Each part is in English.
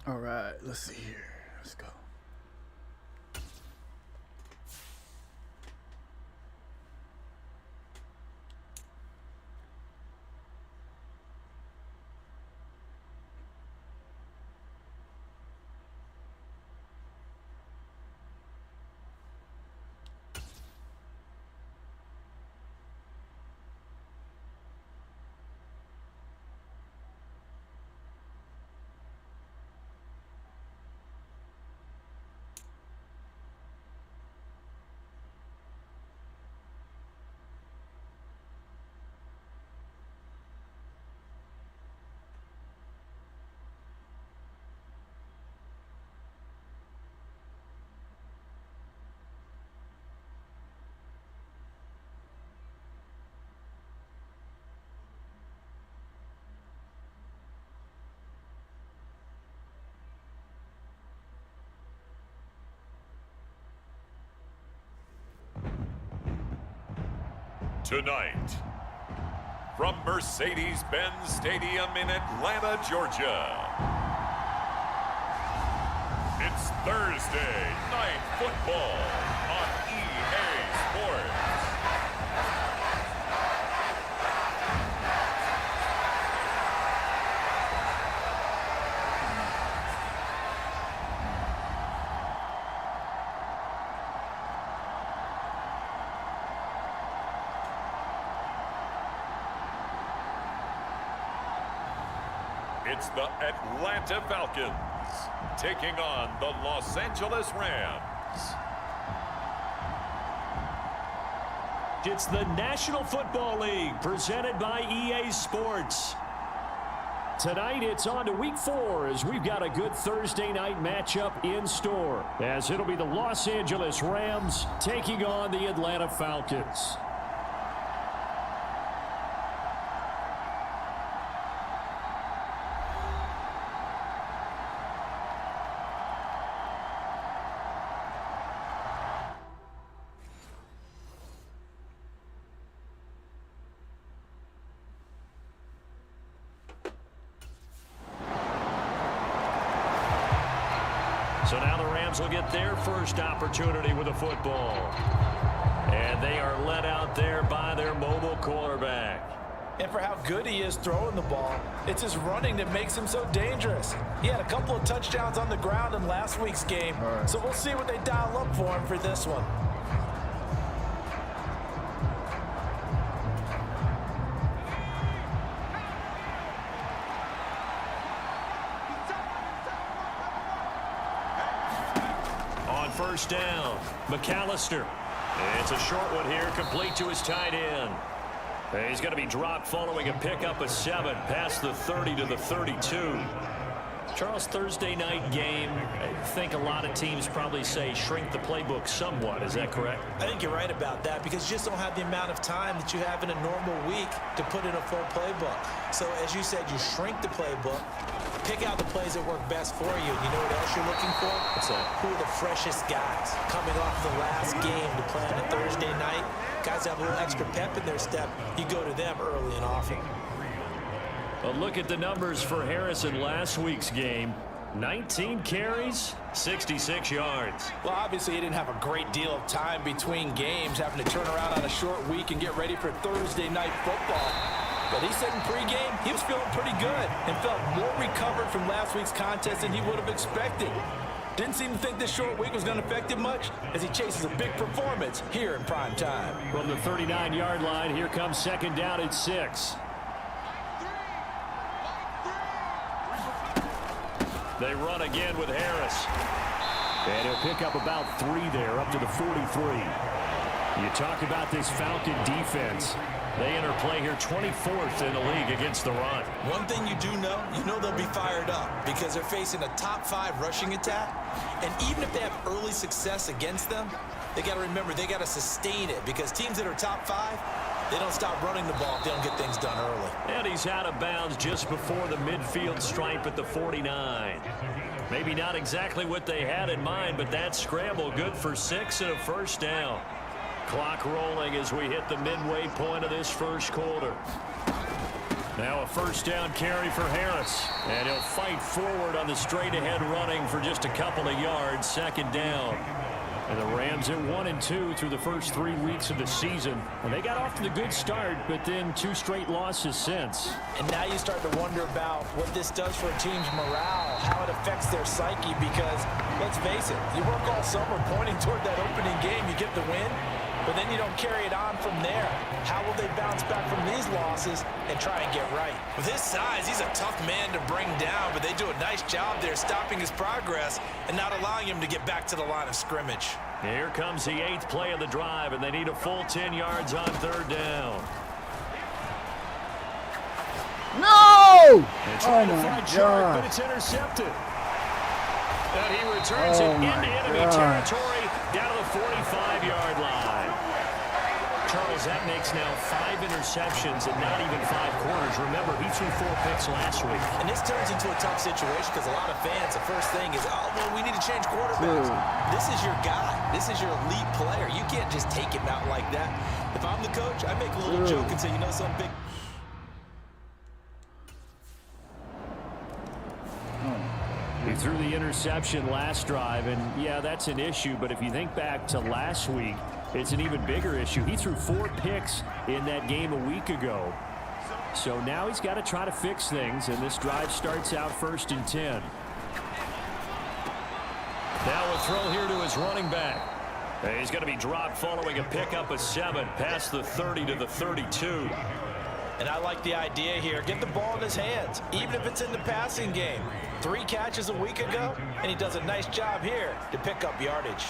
All right, let's see here. Let's go. Tonight, from Mercedes-Benz Stadium in Atlanta, Georgia, it's Thursday Night Football on EA Sports. It's the Atlanta Falcons taking on the Los Angeles Rams. It's the National Football League presented by EA Sports. Tonight it's on to week 4 as we've got a good Thursday night matchup in store, as it'll be the Los Angeles Rams taking on the Atlanta Falcons. So now the Rams will get their first opportunity with the football. And they are led out there by their mobile quarterback. And for how good he is throwing the ball, it's his running that makes him so dangerous. He had a couple of touchdowns on the ground in last week's game, so we'll see what they dial up for him for this one. First down, McAllister. It's a short one here, complete to his tight end. He's going to be dropped following a pickup of 7 past the 30 to the 32. Charles, Thursday night game, I think a lot of teams probably say shrink the playbook somewhat. Is that correct? I think you're right about that because you just don't have the amount of time that you have in a normal week to put in a full playbook. So as you said, you shrink the playbook, pick out the plays that work best for you. You know what else you're looking for? What's that? Who are the freshest guys coming off the last game to play on a Thursday night? Guys have a little extra pep in their step. You go to them early and often. Well, look at the numbers for Harris in last week's game. 19 carries, 66 yards. Well, obviously, he didn't have a great deal of time between games, having to turn around on a short week and get ready for Thursday night football. But he said in pregame, he was feeling pretty good and felt more recovered from last week's contest than he would have expected. Didn't seem to think this short week was going to affect him much as he chases a big performance here in prime time. From the 39-yard line, here comes second down at 6. They run again with Harris. And he'll pick up about 3 there, up to the 43. You talk about this Falcon defense. They enter play here 24th in the league against the run. One thing you do know, they'll be fired up because they're facing a top 5 rushing attack. And even if they have early success against them, they got to remember they got to sustain it because teams that are top 5, they don't stop running the ball if they don't get things done early. And he's out of bounds just before the midfield stripe at the 49. Maybe not exactly what they had in mind, but that scramble good for 6 and a first down. Clock rolling as we hit the midway point of this first quarter. Now a first down carry for Harris. And he'll fight forward on the straight-ahead running for just a couple of yards. Second down. And the Rams at 1-2 through the first 3 weeks of the season. And they got off to the good start, but then 2 straight losses since. And now you start to wonder about what this does for a team's morale, how it affects their psyche, because, let's face it, you work all summer pointing toward that opening game, you get the win, but then you don't carry it on from there. How will they bounce back from these losses and try and get right? With his size, he's a tough man to bring down, but they do a nice job there stopping his progress and not allowing him to get back to the line of scrimmage. Here comes the 8th play of the drive, and they need a full 10 yards on third down. No! It's Oh, my God. But it's intercepted. And he returns it into enemy territory down to the 45-yard line. Charles, that makes now 5 interceptions in not even 5 quarters. Remember, he threw 4 picks last week. And this turns into a tough situation because a lot of fans, the first thing is, oh, well, we need to change quarterbacks. This is your guy. This is your elite player. You can't just take him out like that. If I'm the coach, I make a little joke and say, you know, something big. He threw the interception last drive, and yeah, that's an issue, but if you think back to last week, it's an even bigger issue. He threw 4 picks in that game a week ago. So now he's got to try to fix things, and this drive starts out 1st and 10. Now a throw here to his running back. And he's going to be dropped following a pickup of 7 past the 30 to the 32. And I like the idea here. Get the ball in his hands, even if it's in the passing game. 3 catches a week ago, and he does a nice job here to pick up yardage.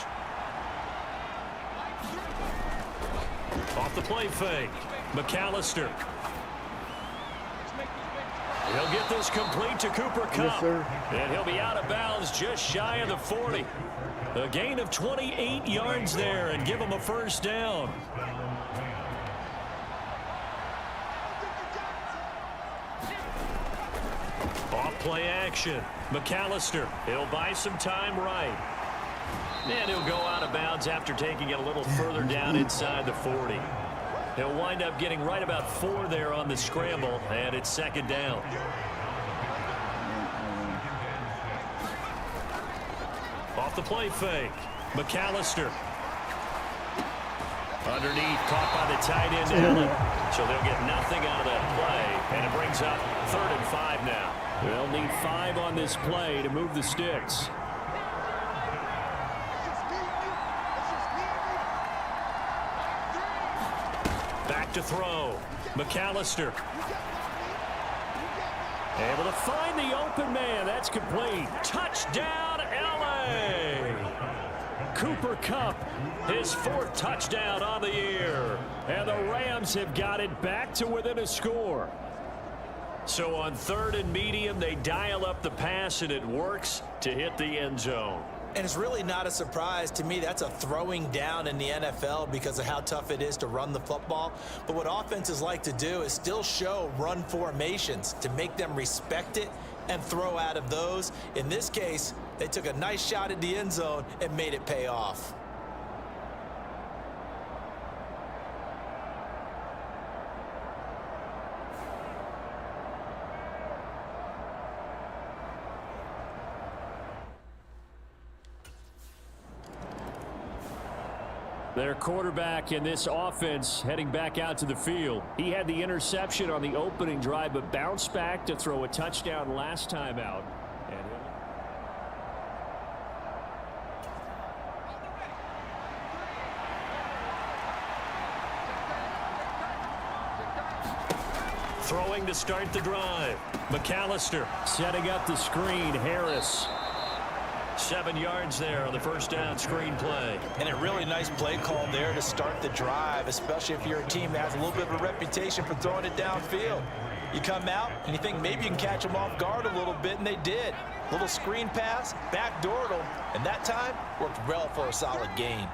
Off the play fake, McAllister. He'll get this complete to Cooper Kupp. And he'll be out of bounds just shy of the 40. A gain of 28 yards there and give him a first down. Off play action. McAllister. He'll buy some time right. And he'll go out of bounds after taking it a little further down inside the 40. He'll wind up getting right about 4 there on the scramble, and it's second down. Off the play fake. McAllister. Underneath, caught by the tight end, Allen. So they'll get nothing out of that play, and it brings up 3rd and 5 now. They'll need 5 on this play to move the sticks. Back to throw. McAllister. Able to find the open man. That's complete. Touchdown, L.A. Cooper Kupp, his 4th touchdown on the year. And the Rams have got it back to within a score. So on 3rd and medium, they dial up the pass, and it works to hit the end zone. And it's really not a surprise to me. That's a throwing down in the NFL because of how tough it is to run the football. But what offenses like to do is still show run formations to make them respect it and throw out of those. In this case, they took a nice shot at the end zone and made it pay off. Their quarterback in this offense heading back out to the field. He had the interception on the opening drive, but bounced back to throw a touchdown last time out. Throwing to start the drive. McAllister setting up the screen. Harris. 7 yards there on the first down screen play. And a really nice play call there to start the drive, especially if you're a team that has a little bit of a reputation for throwing it downfield. You come out and you think maybe you can catch them off guard a little bit, and they did. Little screen pass, backdoored them, and that time worked well for a solid gain.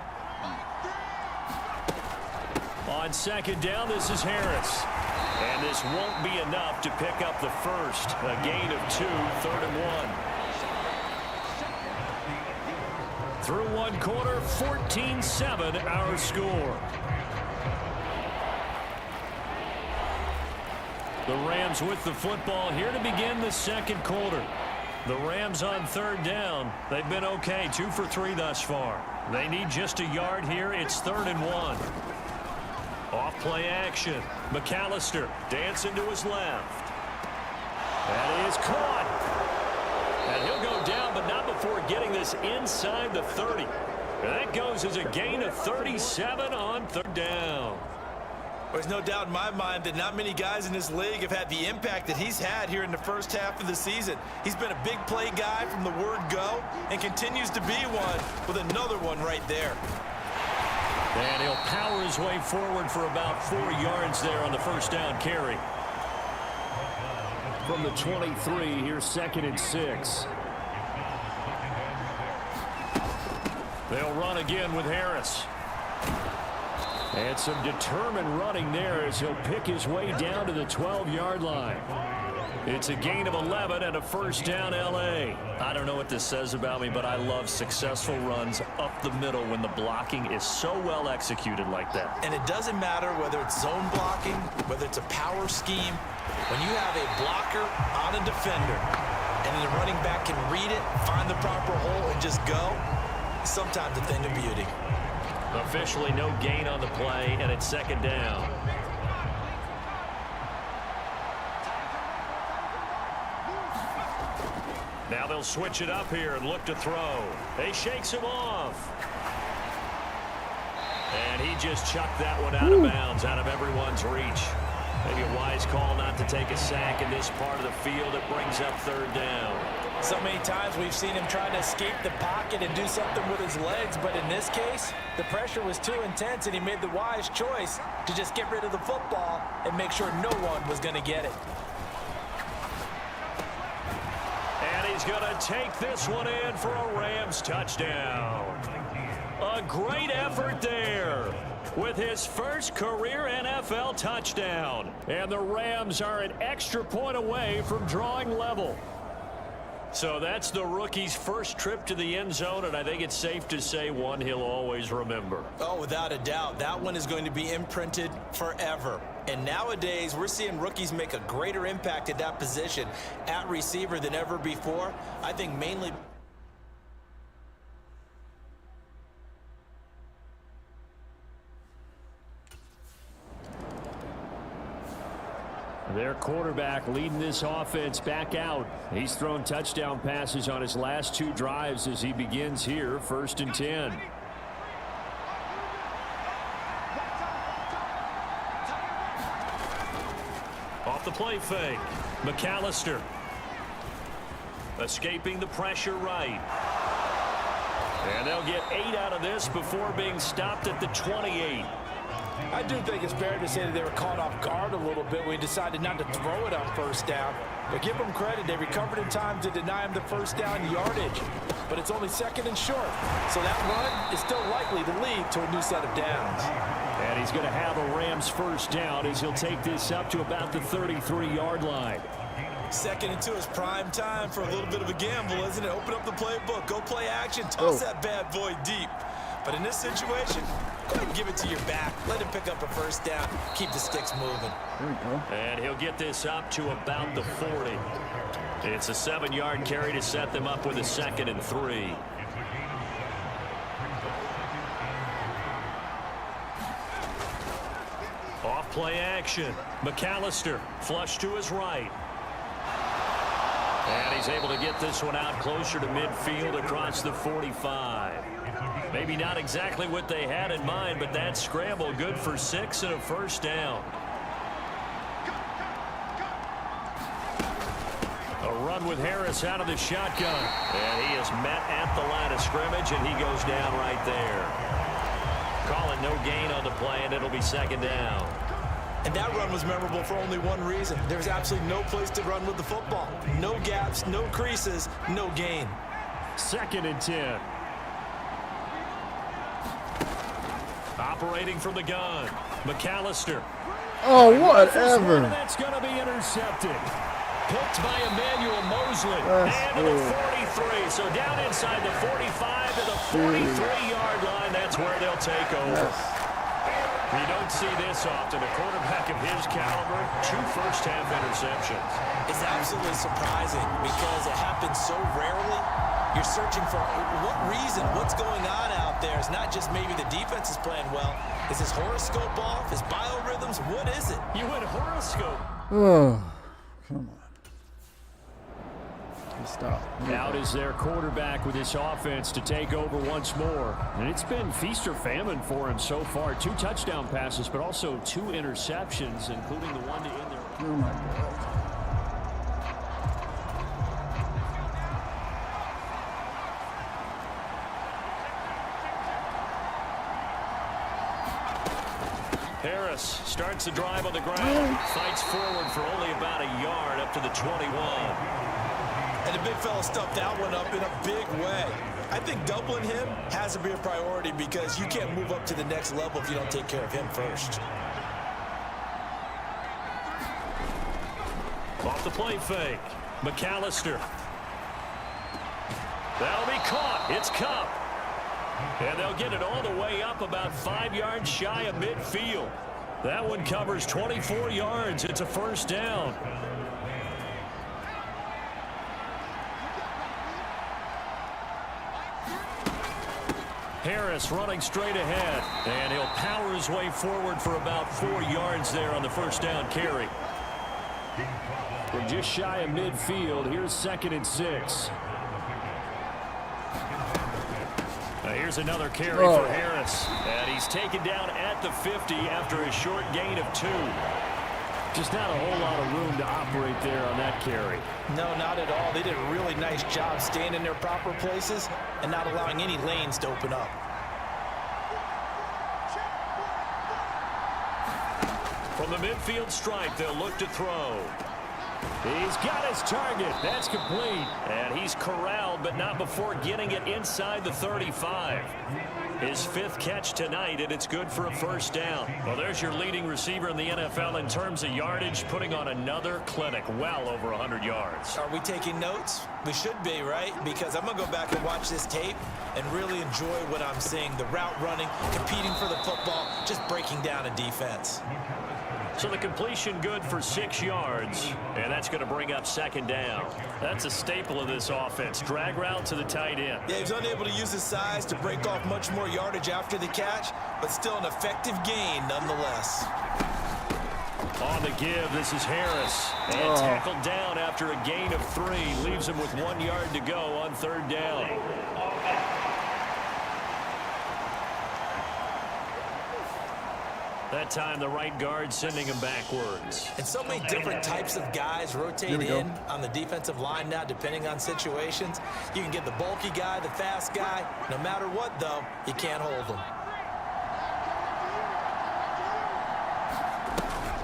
On second down, this is Harris. And this won't be enough to pick up the first. A gain of 2, 3rd and 1. Through 1 quarter, 14-7 our score. The Rams with the football here to begin the second quarter. The Rams on third down. They've been okay, 2 for 3 thus far. They need just a yard here. It's 3rd and 1. Off play action. McAllister dancing to his left. That is caught. And he'll go down, but not before getting this inside the 30. And that goes as a gain of 37 on third down. There's no doubt in my mind that not many guys in this league have had the impact that he's had here in the first half of the season. He's been a big play guy from the word go and continues to be one with another one right there. And he'll power his way forward for about 4 yards there on the first down carry. From the 23, here's 2nd and 6. They'll run again with Harris. And some determined running there as he'll pick his way down to the 12-yard line. It's a gain of 11 and a first down L.A. I don't know what this says about me, but I love successful runs up the middle when the blocking is so well executed like that. And it doesn't matter whether it's zone blocking, whether it's a power scheme. When you have a blocker on a defender and the running back can read it, find the proper hole, and just go, it's sometimes a thing of beauty. Officially no gain on the play, and it's 2nd down. Now they'll switch it up here and look to throw. He shakes him off. And he just chucked that one out of bounds, out of everyone's reach. Maybe a wise call not to take a sack in this part of the field. It brings up 3rd down. So many times we've seen him trying to escape the pocket and do something with his legs, but in this case, the pressure was too intense and he made the wise choice to just get rid of the football and make sure no one was going to get it. And he's going to take this one in for a Rams touchdown. A great effort there with his first career NFL touchdown. And the Rams are an extra point away from drawing level. So that's the rookie's first trip to the end zone, and I think it's safe to say one he'll always remember. Oh, without a doubt. That one is going to be imprinted forever. And nowadays, we're seeing rookies make a greater impact at that position at receiver than ever before. I think mainly... Their quarterback leading this offense back out. He's thrown touchdown passes on his last 2 drives as he begins here, 1st and 10. Off the play fake, McAllister. Escaping the pressure right. And they'll get 8 out of this before being stopped at the 28. I do think it's fair to say that they were caught off guard a little bit when he decided not to throw it on 1st down. But give them credit, they recovered in time to deny him the 1st down yardage. But it's only 2nd and short, so that run is still likely to lead to a new set of downs. And he's going to have a Rams 1st down as he'll take this up to about the 33-yard line. 2nd and 2 is prime time for a little bit of a gamble, isn't it? Open up the playbook, go play action, toss that bad boy deep. But in this situation, go ahead and give it to your back. Let him pick up a 1st down. Keep the sticks moving. There we go. And he'll get this up to about the 40. It's a 7-yard carry to set them up with a 2nd and 3. Off play action. McAllister flush to his right. And he's able to get this one out closer to midfield across the 45. Maybe not exactly what they had in mind, but that scramble good for 6 and a 1st down. A run with Harris out of the shotgun. And he is met at the line of scrimmage, and he goes down right there. Calling no gain on the play, and it'll be 2nd down. And that run was memorable for only one reason. There's absolutely no place to run with the football. No gaps, no creases, no gain. 2nd and 10. Operating from the gun, McAllister. Oh, whatever. That's going to be intercepted. Picked by Emmanuel Mosley. That's And to the 43. So down inside the 45 to the 43-yard line. That's where they'll take over. Yes. You don't see this often. A quarterback of his caliber, 2 first-half interceptions. It's absolutely surprising because it happens so rarely. You're searching for what reason, what's going on out there. It's not just maybe the defense is playing well. Is his horoscope off? His biorhythms? What is it? You went horoscope. Oh, come on. Stop. Out is their quarterback with this offense to take over once more. And it's been feast or famine for him so far. 2 touchdown passes, but also 2 interceptions, including the one to end their... Oh, my God. Harris starts the drive on the ground. Fights forward for only about a yard up to the 21. And the big fella stuffed that one up in a big way. I think doubling him has to be a priority because you can't move up to the next level if you don't take care of him first. Off the play fake. McAllister. That'll be caught. It's Cup. And they'll get it all the way up about 5 yards shy of midfield. That one covers 24 yards. It's a first down. Harris running straight ahead, and he'll power his way forward for about 4 yards there on the first down carry. From just shy of midfield, here's 2nd and 6. Now here's another carry for Harris, and he's taken down at the 50 after a short gain of 2. Just not a whole lot of room to operate there on that carry. No, not at all. They did a really nice job staying in their proper places and not allowing any lanes to open up. From the midfield stripe, they'll look to throw. He's got his target. That's complete. And he's corralled, but not before getting it inside the 35. His 5th catch tonight, and it's good for a first down. Well, there's your leading receiver in the NFL in terms of yardage, putting on another clinic, well over 100 yards. Are we taking notes? We should be, right? Because I'm going to go back and watch this tape and really enjoy what I'm seeing. The route running, competing for the football, just breaking down a defense. So the completion good for 6 yards, and that's going to bring up 2nd down. That's a staple of this offense. Drag route to the tight end. Yeah, he's unable to use his size to break off much more yardage after the catch, but still an effective gain nonetheless. On the give, this is Harris. And tackled down after a gain of 3. Leaves him with 1 yard to go on 3rd down. That time, the right guard sending him backwards. And so many different types of guys rotate in on the defensive line now, depending on situations. You can get the bulky guy, the fast guy. No matter what, though, you can't hold them.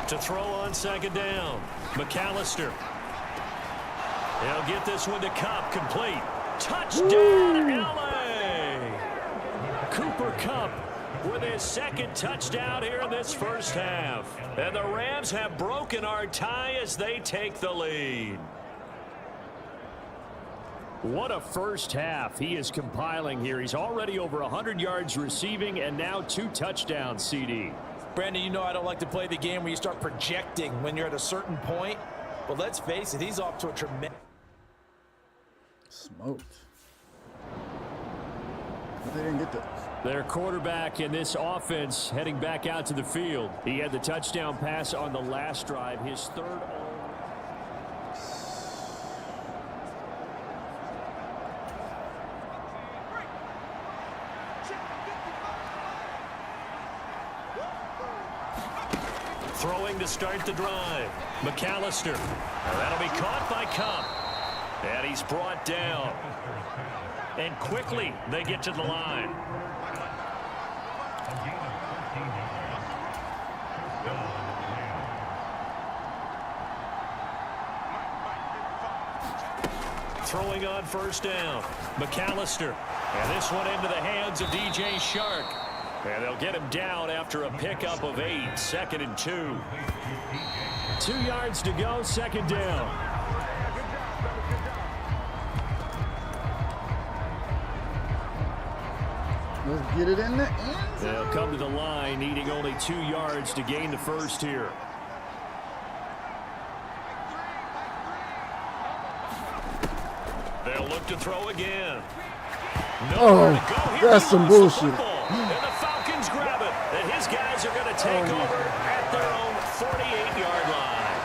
To throw on 2nd down, McAllister. He'll get this one to Cup, complete. Touchdown, LA! Cooper Kupp with his 2nd touchdown here in this first half. And the Rams have broken our tie as they take the lead. What a first half he is compiling here. He's already over 100 yards receiving and now 2 touchdowns, CD. Brandon, you know I don't like to play the game where you start projecting when you're at a certain point. But let's face it, he's off to a tremendous... Smoked. But they didn't get that. Their quarterback in this offense heading back out to the field. He had the touchdown pass on the last drive, his 3rd. Throwing to start the drive. McAllister. That'll be caught by Kupp. And he's brought down. And quickly they get to the line. Throwing on 1st down. McAllister. And this one into the hands of DJ Shark. And they'll get him down after a pickup of 8. 2nd and 2. 2 yards to go. 2nd down. Let's get it in the end zone. They'll come to the line, needing only 2 yards to gain the first here. They'll look to throw again. Nowhere to go. Here that's he some lost the bullshit. football. And the Falcons grab it. And his guys are going to take over at their own 48-yard line.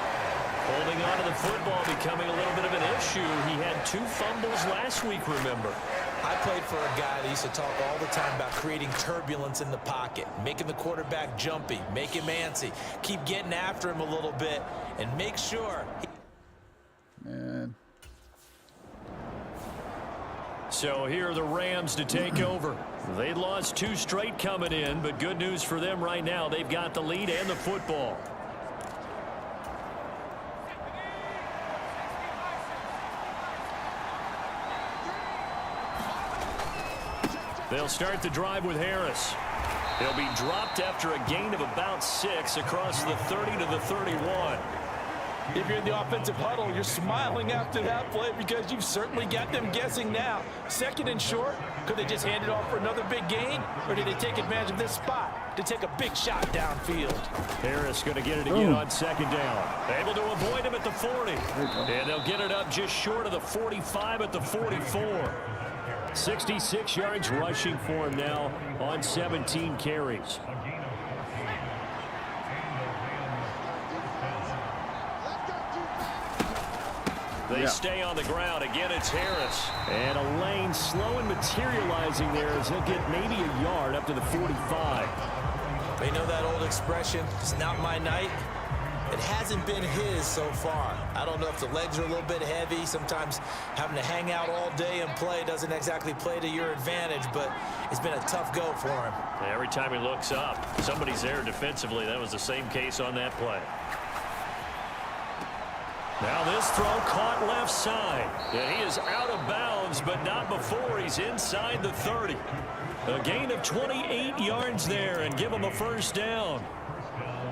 Holding on to the football becoming a little bit of an issue. He had 2 fumbles last week, remember. I played for a guy that used to talk all the time about creating turbulence in the pocket, making the quarterback jumpy, make him antsy, keep getting after him a little bit, and make sure. Man. So here are the Rams to take over. They lost 2 straight coming in, but good news for them right now. They've got the lead and the football. They'll start the drive with Harris. He'll be dropped after a gain of about 6 across the 30 to the 31. If you're in the offensive huddle, you're smiling after that play because you've certainly got them guessing now. 2nd and short, could they just hand it off for another big gain? Or did they take advantage of this spot to take a big shot downfield? Harris going to get it again on 2nd down. Able to avoid him at the 40. And they'll get it up just short of the 45 at the 44. 66 yards rushing for him now on 17 carries. They stay on the ground. Again, it's Harris. And a lane slow and materializing there as he'll get maybe a yard up to the 45. They know that old expression, it's not my night. It hasn't been his so far. I don't know if the legs are a little bit heavy. Sometimes having to hang out all day and play doesn't exactly play to your advantage, but it's been a tough go for him. Every time he looks up, somebody's there defensively. That was the same case on that play. Now this throw caught left side. And he is out of bounds, but not before he's inside the 30. A gain of 28 yards there and give him a first down.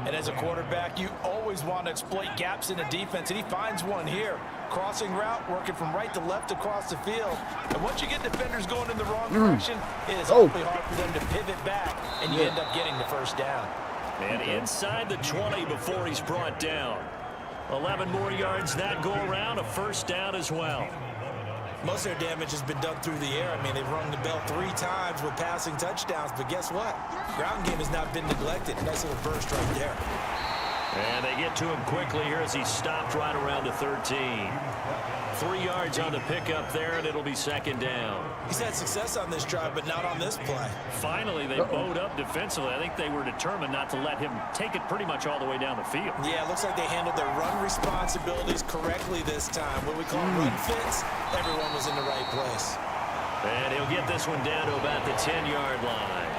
And as a quarterback, you always want to exploit gaps in the defense, and he finds one here. Crossing route, working from right to left across the field. And once you get defenders going in the wrong direction, it is awfully hard for them to pivot back, and you end up getting the first down. And inside the 20 before he's brought down. 11 more yards that go around, a first down as well. Most of their damage has been done through the air. I mean, they've rung the bell 3 times with passing touchdowns, but guess what? Ground game has not been neglected. Nice little burst right there. And they get to him quickly here as he stopped right around the 13. 3 yards on the pickup there, and it'll be second down. He's had success on this drive, but not on this play. Finally, they bowed up defensively. I think they were determined not to let him take it pretty much all the way down the field. Yeah, it looks like they handled their run responsibilities correctly this time. What we call run fits, everyone was in the right place. And he'll get this one down to about the 10-yard line.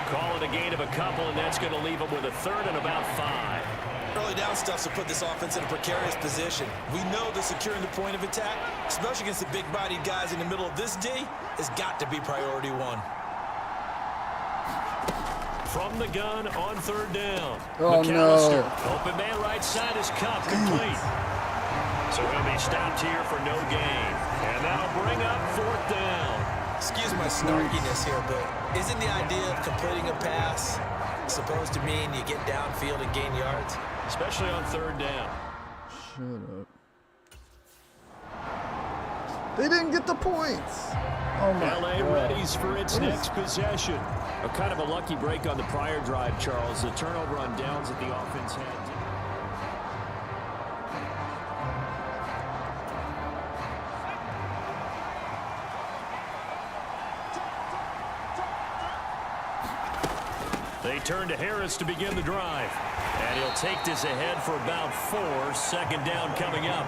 Call it a gain of a couple, and that's going to leave him with a 3rd and about 5. Early down stuff to put this offense in a precarious position. We know that securing the point of attack, especially against the big-bodied guys in the middle of this D, has got to be priority 1. From the gun on 3rd down. Oh, McAllister. no. Open man right side is Cup complete. So he'll be stopped here for no gain. And that'll bring up 4th down. Excuse my snarkiness here, but isn't the idea of completing a pass supposed to mean you get downfield and gain yards? Especially on 3rd down. Shut up. They didn't get the points. Oh my LA God. readies for its next possession. A kind of a lucky break on the prior drive, Charles. The turnover on downs that the offense had. They turn to Harris to begin the drive. And he'll take this ahead for about 4. 2nd down coming up.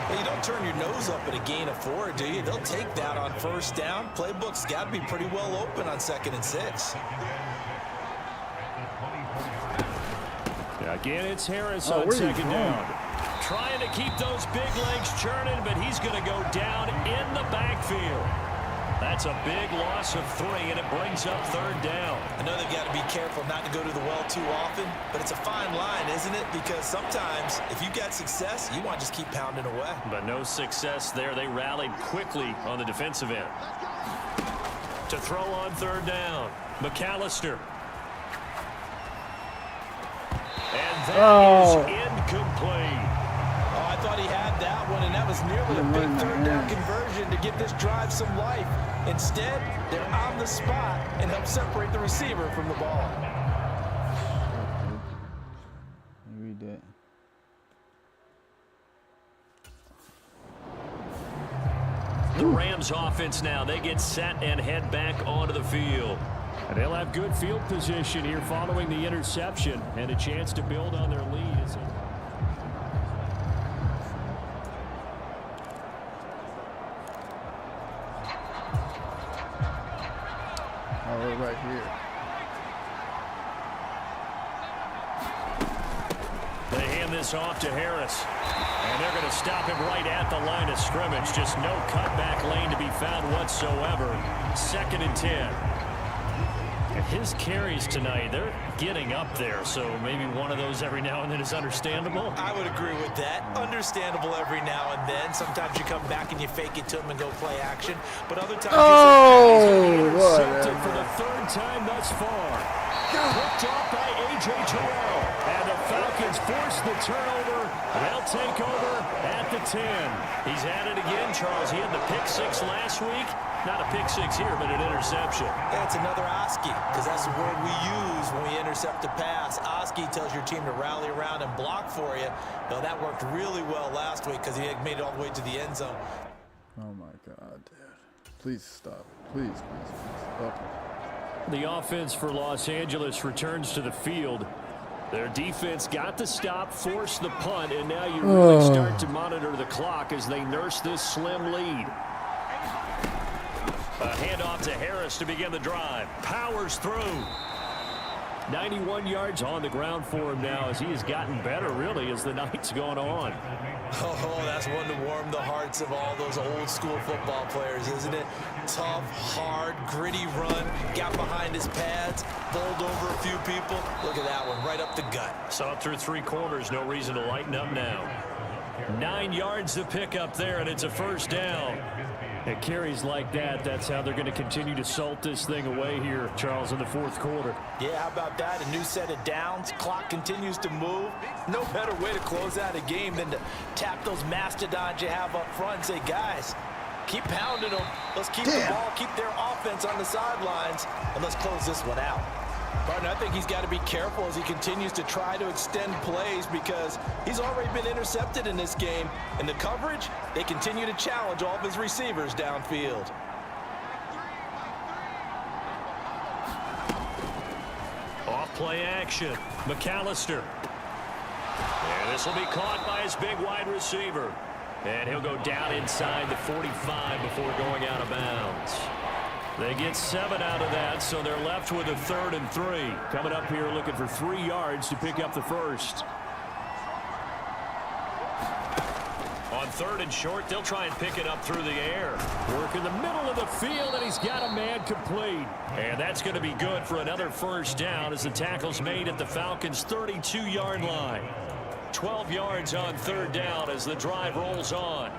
Well, you don't turn your nose up at a gain of 4, do you? They'll take that on 1st down. Playbook's got to be pretty well open on 2nd and 6. Again, it's Harris on 2nd down. Trying to keep those big legs churning, but he's going to go down in the backfield. That's a big loss of 3, and it brings up 3rd down. I know they've got to be careful not to go to the well too often, but it's a fine line, isn't it? Because sometimes, if you got success, you want to just keep pounding away. But no success there. They rallied quickly on the defensive end. To throw on third down, McAllister. And that is incomplete. Oh, I thought he had that one, and that was nearly a big third down conversion to give this drive some life. Instead, they're on the spot and help separate the receiver from the ball. Read that. The Rams offense now, they get set and head back onto the field. And they'll have good field position here following the interception and a chance to build on their lead. Oh, right here. They hand this off to Harris. And they're going to stop him right at the line of scrimmage. Just no cutback lane to be found whatsoever. 2nd and 10. And his carries tonight, they're getting up there. So maybe one of those every now and then is understandable. I would agree with that. Understandable every now and then. Sometimes you come back and you fake it to him and go play action. But other times Oh, intercepted for the 3rd time thus far. Picked off by A.J. Terrell. And the Falcons force the turnover. They'll take over at the 10. He's at it again, Charles. He had the pick 6 last week. Not a pick 6 here, but an interception. Yeah, it's another Oski, because that's the word we use when we intercept a pass. Oski tells your team to rally around and block for you. Well, that worked really well last week because he had made it all the way to the end zone. Oh my God, dude. Please stop. Please, please, please. Stop. The offense for Los Angeles returns to the field. Their defense got the stop, forced the punt, and now you really start to monitor the clock as they nurse this slim lead. A handoff to Harris to begin the drive. Powers through. 91 yards on the ground for him now as he has gotten better, really, as the night's gone on. Oh, that's one to warm the hearts of all those old school football players, isn't it? Tough, hard, gritty run, got behind his pads, bowled over a few people. Look at that one, right up the gut. Saw through 3 corners, no reason to lighten up now. 9 yards to pick up there, and it's a 1st down. At carries like that, that's how they're going to continue to salt this thing away here, Charles, in the 4th quarter. Yeah, how about that? A new set of downs. Clock continues to move. No better way to close out a game than to tap those mastodons you have up front and say, guys, keep pounding them. Let's keep the ball, keep their offense on the sidelines, and let's close this one out. Partner, I think he's got to be careful as he continues to try to extend plays because he's already been intercepted in this game. And the coverage, they continue to challenge all of his receivers downfield. Off play action. McAllister. And this will be caught by his big wide receiver. And he'll go down inside the 45 before going out of bounds. They get 7 out of that, so they're left with a 3rd and 3. Coming up here looking for 3 yards to pick up the 1st. On 3rd and short, they'll try and pick it up through the air. Work in the middle of the field, and he's got a man complete. And that's going to be good for another 1st down as the tackle's made at the Falcons' 32-yard line. 12 yards on 3rd down as the drive rolls on.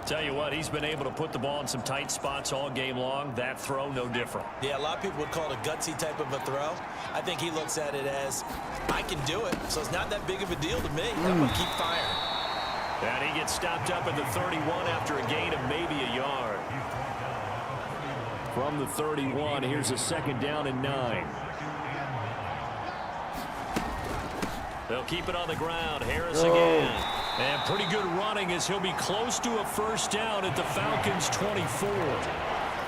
Tell you what, he's been able to put the ball in some tight spots all game long. That throw, no different. Yeah, a lot of people would call it a gutsy type of a throw. I think he looks at it as, I can do it, so it's not that big of a deal to me. I'm going to keep firing. And he gets stopped up at the 31 after a gain of maybe a yard. From the 31, here's a 2nd down and 9. They'll keep it on the ground. Harris again. And pretty good running as he'll be close to a 1st down at the Falcons' 24.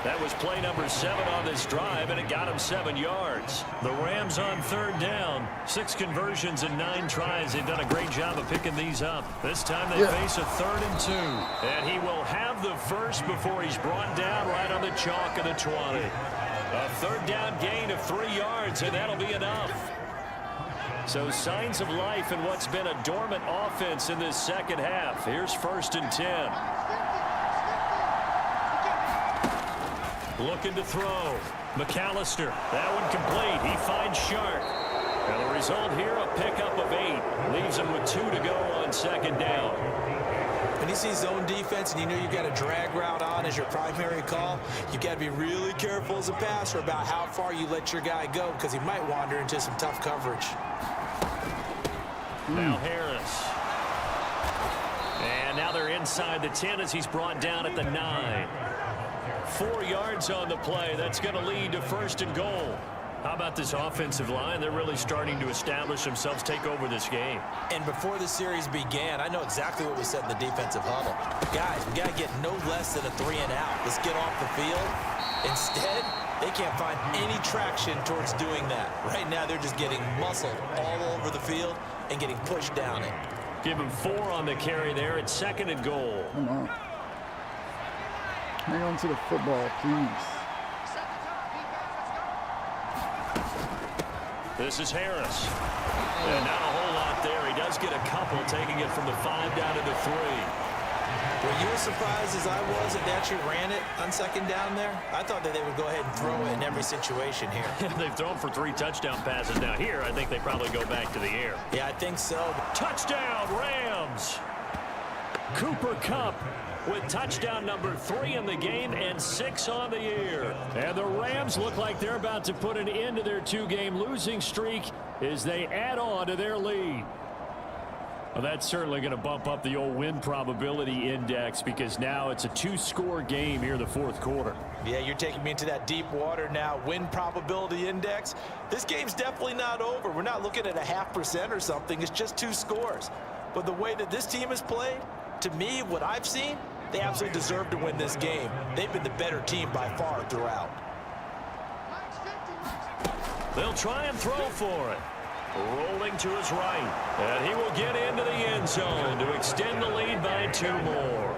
That was play number 7 on this drive, and it got him 7 yards. The Rams on 3rd down. 6 conversions and 9 tries. They've done a great job of picking these up. This time they face a 3rd and 2. And he will have the first before he's brought down right on the chalk of the 20. A 3rd down gain of 3 yards, and that'll be enough. So signs of life in what's been a dormant offense in this 2nd half. Here's 1st and 10. Looking to throw. McAllister. That one complete. He finds Sharp. And the result here, a pickup of 8. Leaves him with 2 to go on 2nd down. When you see zone defense and you know you've got a drag route on as your primary call, you've got to be really careful as a passer about how far you let your guy go because he might wander into some tough coverage. Now Harris. And now they're inside the 10 as he's brought down at the 9. 4 yards on the play. That's going to lead to 1st and goal. How about this offensive line? They're really starting to establish themselves, take over this game. And before the series began, I know exactly what was said in the defensive huddle. Guys, we got to get no less than a 3 and out. Let's get off the field. Instead, they can't find any traction towards doing that. Right now, they're just getting muscled all over the field and getting pushed down it. Give him 4 on the carry there. It's 2nd and goal. Come on. Hang on to the football, please. This is Harris. And not a whole lot there. He does get a couple, taking it from the 5 down to the 3. Were you as surprised as I was that they actually ran it on 2nd down there? I thought that they would go ahead and throw it in every situation here. They've thrown for 3 touchdown passes. Now here, I think they probably go back to the air. Yeah, I think so. Touchdown, Rams! Cooper Kupp with touchdown number 3 in the game and 6 on the year. And the Rams look like they're about to put an end to their 2-game losing streak as they add on to their lead. Well, that's certainly going to bump up the old win probability index because now it's a 2-score game here in the 4th quarter. Yeah, you're taking me into that deep water now. Win probability index. This game's definitely not over. We're not looking at a 0.5% or something. It's just 2 scores. But the way that this team has played, to me, what I've seen, they absolutely deserve to win this game. They've been the better team by far throughout. They'll try and throw for it. Rolling to his right. And he will get into the end zone to extend the lead by 2 more.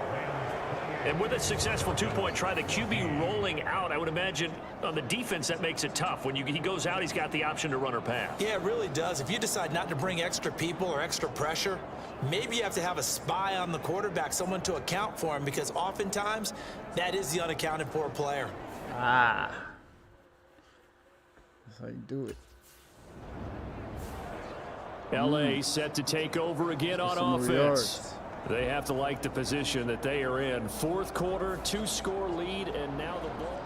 And with a successful 2-point try, the QB rolling out, I would imagine on the defense that makes it tough. When he goes out, he's got the option to run or pass. Yeah, it really does. If you decide not to bring extra people or extra pressure, maybe you have to have a spy on the quarterback, someone to account for him, because oftentimes that is the unaccounted for player. That's how you do it. L.A. set to take over again on offense. They have to like the position that they are in. 4th quarter, 2-score lead, and now the ball.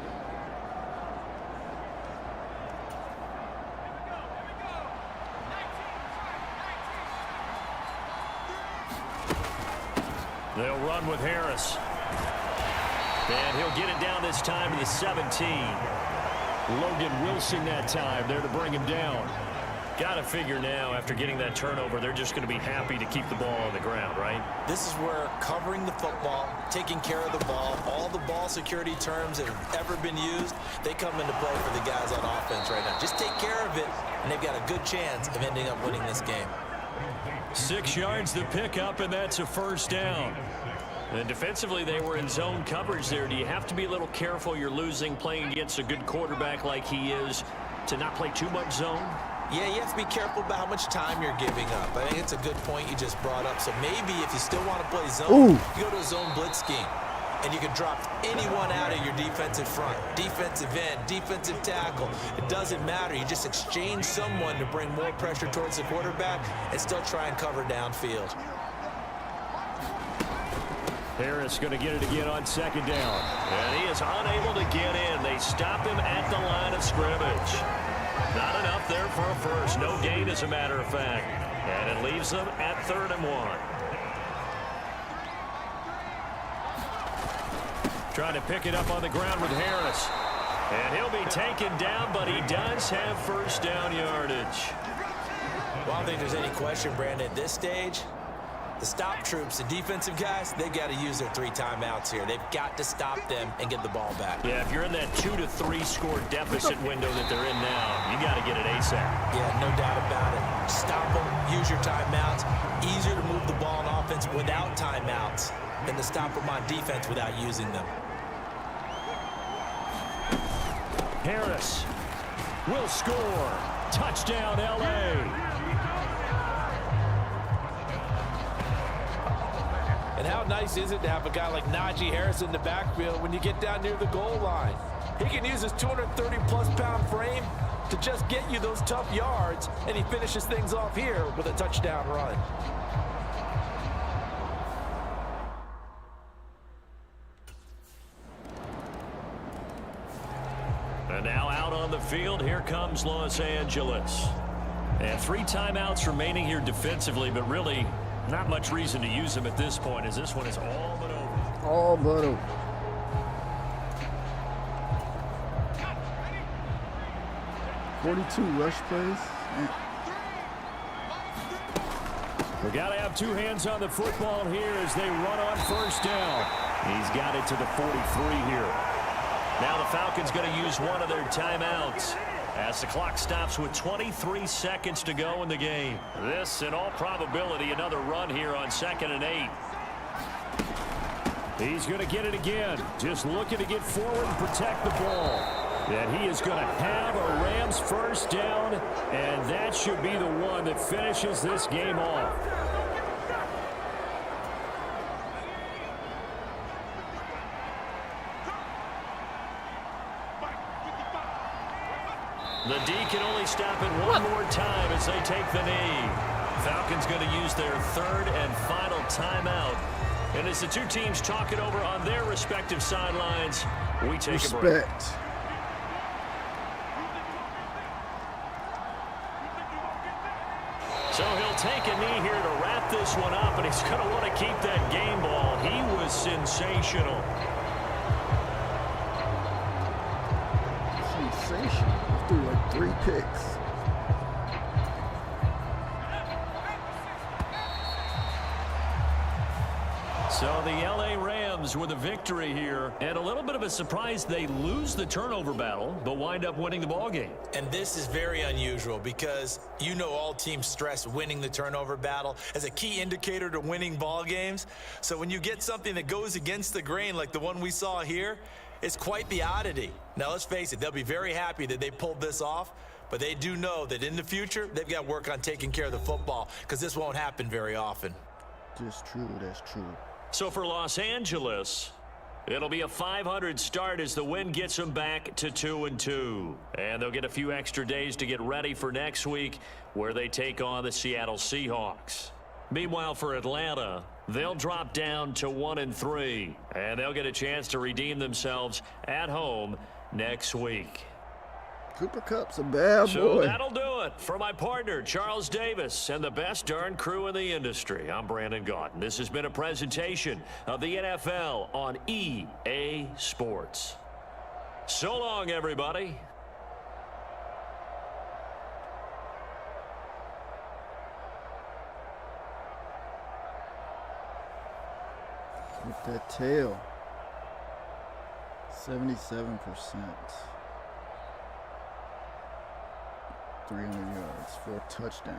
They'll run with Harris. And he'll get it down this time to the 17. Logan Wilson that time there to bring him down. Got to figure now, after getting that turnover, they're just going to be happy to keep the ball on the ground, right? This is where covering the football, taking care of the ball, all the ball security terms that have ever been used, they come into play for the guys on offense right now. Just take care of it, and they've got a good chance of ending up winning this game. 6 yards the pickup, and that's a 1st down. And defensively, they were in zone coverage there. Do you have to be a little careful you're losing playing against a good quarterback like he is to not play too much zone? Yeah, you have to be careful about how much time you're giving up. I think it's a good point you just brought up. So maybe if you still want to play zone, you go to a zone blitz scheme. And you can drop anyone out of your defensive front. Defensive end, defensive tackle. It doesn't matter. You just exchange someone to bring more pressure towards the quarterback and still try and cover downfield. Harris going to get it again on 2nd down. And he is unable to get in. They stop him at the line of scrimmage. Not enough there for a 1st. No gain, as a matter of fact. And it leaves them at 3rd and 1. Trying to pick it up on the ground with Harris. And he'll be taken down, but he does have 1st down yardage. Well, I don't think there's any question, Brandon, at this stage. The stop troops, the defensive guys, they've got to use their 3 timeouts here. They've got to stop them and get the ball back. Yeah, if you're in that 2 to 3 score deficit window that they're in now, you got to get it ASAP. Yeah, no doubt about it. Stop them, use your timeouts. Easier to move the ball on offense without timeouts than to stop them on defense without using them. Harris will score. Touchdown, L.A. And how nice is it to have a guy like Najee Harris in the backfield when you get down near the goal line? He can use his 230-plus pound frame to just get you those tough yards, and he finishes things off here with a touchdown run. now out on the field, here comes Los Angeles. And 3 timeouts remaining here defensively, but really not much reason to use them at this point, as this one is all but over. All but over. $42 rush plays. Man. We got to have 2 hands on the football here as they run on first down. He's got it to the 43 here. Now the Falcons going to use one of their timeouts as the clock stops with 23 seconds to go in the game. This, in all probability, another run here on 2nd and 8. He's going to get it again. Just looking to get forward and protect the ball. And he is going to have a Rams first down, and that should be the one that finishes this game off. The D can only stop it one more time as they take the knee. Falcons going to use their 3rd and final timeout. And as the 2 teams talk it over on their respective sidelines, we take a break. Respect. So he'll take a knee here to wrap this one up, and he's going to want to keep that game ball. He was sensational. Sensational. He threw like 3 picks. So the L.A. Rams with a victory here, and a little bit of a surprise they lose the turnover battle, but wind up winning the ball game. And this is very unusual because you know all teams stress winning the turnover battle as a key indicator to winning ball games. So when you get something that goes against the grain like the one we saw here, it's quite the oddity. Now let's face it, they'll be very happy that they pulled this off, but they do know that in the future they've got to work on taking care of the football because this won't happen very often. That's true. That's true. So for Los Angeles, it'll be a 500 start as the win gets them back to 2-2. And they'll get a few extra days to get ready for next week where they take on the Seattle Seahawks. Meanwhile, for Atlanta, they'll drop down to 1-3. And they'll get a chance to redeem themselves at home next week. Cooper Kupp's a bad So boy. that'll do it for my partner, Charles Davis, and the best darn crew in the industry. I'm Brandon Gaudin. This has been a presentation of the NFL on EA Sports. So long, everybody. With that tail. 77%. 300 yards, 4 touchdowns.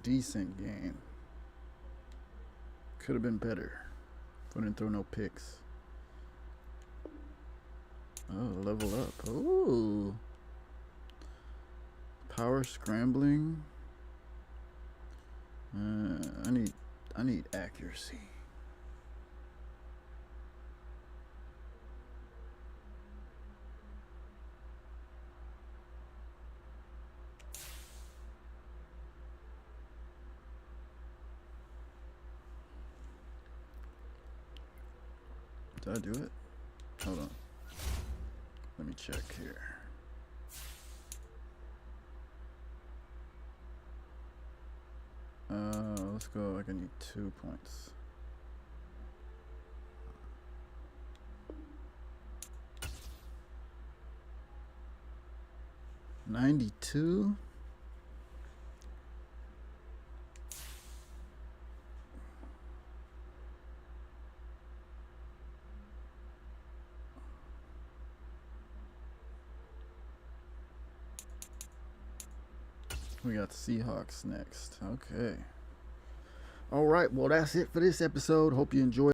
Decent game. Could have been better. Didn't throw no picks. Oh, level up. Ooh. Power scrambling. I need accuracy. Did I do it? Hold on. Let me check here. Let's go. Like I need 2 points. $92. We got the Seahawks next. Okay. All right. Well, that's it for this episode. Hope you enjoyed.